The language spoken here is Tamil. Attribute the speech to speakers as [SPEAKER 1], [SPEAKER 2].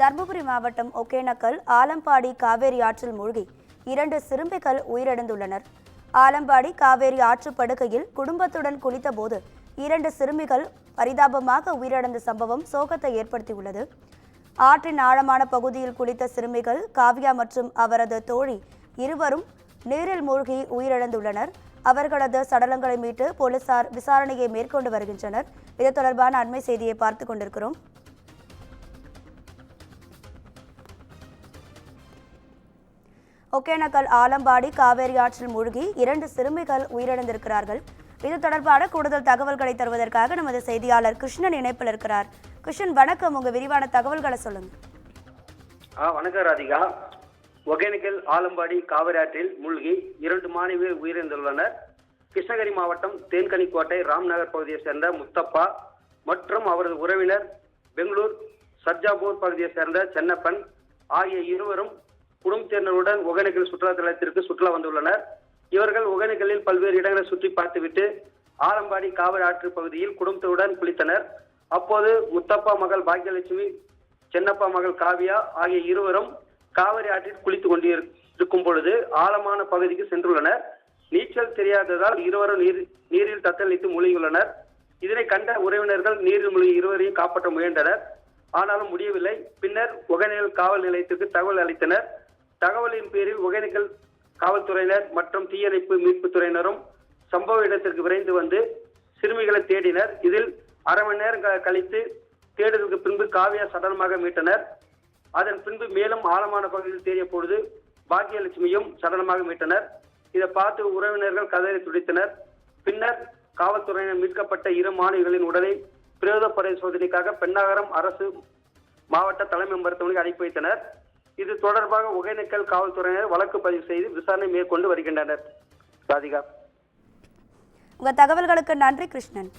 [SPEAKER 1] தர்மபுரி மாவட்டம் ஒகேனக்கல் ஆலம்பாடி காவேரி ஆற்றில் மூழ்கி 2 சிறுமிகள் உயிரிழந்துள்ளனர். ஆலம்பாடி காவேரி ஆற்றுப்படுகையில் குடும்பத்துடன் குளித்தபோது 2 சிறுமிகள் பரிதாபமாக உயிரிழந்த சம்பவம் சோகத்தை ஏற்படுத்தியுள்ளது. ஆற்றின் ஆழமான பகுதியில் குளித்த சிறுமிகள் காவ்யா மற்றும் அவரது தோழி இருவரும் நீரில் மூழ்கி உயிரிழந்துள்ளனர். அவர்களது சடலங்களை மீட்டு போலீசார் விசாரணையை மேற்கொண்டு வருகின்றனர். இது தொடர்பான அண்மை செய்தியை பார்த்துக் கொண்டிருக்கிறோம். ஒகேனக்கல் ஆலம்பாடி காவேரி ஆற்றில் மூழ்கி 2 சிறுமிகள் உயிரிழந்திருக்கிறார்கள். இது தொடர்பான கூடுதல் தகவல்களை தருவதற்காக நமது செய்தியாளர் கிருஷ்ணன் இணைப்பில் இருக்கிறார். கிருஷ்ணன், வணக்கம். உங்க விரிவான தகவல்களை சொல்லுங்க.
[SPEAKER 2] வணக்கம் ராதிகா. ஒகேனக்கல் ஆலம்பாடி காவிரி ஆற்றில் மூழ்கி 2 மாணவியர் உயிரிழந்துள்ளனர். கிருஷ்ணகிரி மாவட்டம் தேன்கனிக்கோட்டை ராம்நகர் பகுதியைச் சேர்ந்த முத்தப்பா மற்றும் அவரது உறவினர் பெங்களூர் சர்ஜாபூர் பகுதியைச் சேர்ந்த சென்னப்பன் ஆகிய இருவரும் குடும்பத்தினருடன் ஒகேனக்கல் சுற்றுலா தலத்திற்கு சுற்றுலா வந்துள்ளனர். இவர்கள் ஒகேனக்கலில் பல்வேறு இடங்களை சுற்றி பார்த்துவிட்டு ஆலம்பாடி காவிரி ஆற்று பகுதியில் குடும்பத்துடன் குளித்தனர். அப்போது முத்தப்பா மகள் பாக்கியலட்சுமி, சென்னப்பா மகள் காவியா ஆகிய இருவரும் காவிரி ஆற்றில் குளித்துக் கொண்டிருக்கும் பொழுது ஆழமான பகுதிக்கு சென்றுள்ளனர். நீச்சல் தெரியாததால் இருவரும் நீரில் தத்தளித்து மூழ்கியுள்ளனர். இதனை கண்ட உறவினர்கள் நீரில் மூழ்கி இருவரையும் காப்பாற்ற முயன்றனர். ஆனாலும் முடியவில்லை. பின்னர் ஒகேனக்கல் காவல் நிலையத்திற்கு தகவல் அளித்தனர். தகவலின் பேரில் ஒகேனக்கல் காவல்துறையினர் மற்றும் தீயணைப்பு மீட்பு துறையினரும் சம்பவ இடத்திற்கு விரைந்து வந்து சிறுமிகளை தேடினர். இதில் அரை மணி நேரம் கழித்து தேடுதலுக்கு பின்பு காவியா சடலமாக மீட்டனர். அதன் பின்பு மேலும் ஆழமான பகுதியில் தேடிய பொழுது பாக்கியலட்சுமியும் சடலமாக மீட்டனர். இதை பார்த்து உறவினர்கள் கதறி துடித்தனர். பின்னர் காவல்துறையினர் மீட்கப்பட்ட 2 மாணவிகளின் உடலை பிரேத பரிசோதனைக்காக பெண்ணாகரம் அரசு மாவட்ட தலைமை மருத்துவமனைக்கு அனுப்பி வைத்தனர். இது தொடர்பாக ஒகேனக்கல் காவல்துறையினர் வழக்கு பதிவு செய்து விசாரணை மேற்கொண்டு வருகின்றனர். ராதிகா,
[SPEAKER 1] உங்க தகவல்களுக்கு நன்றி கிருஷ்ணன்.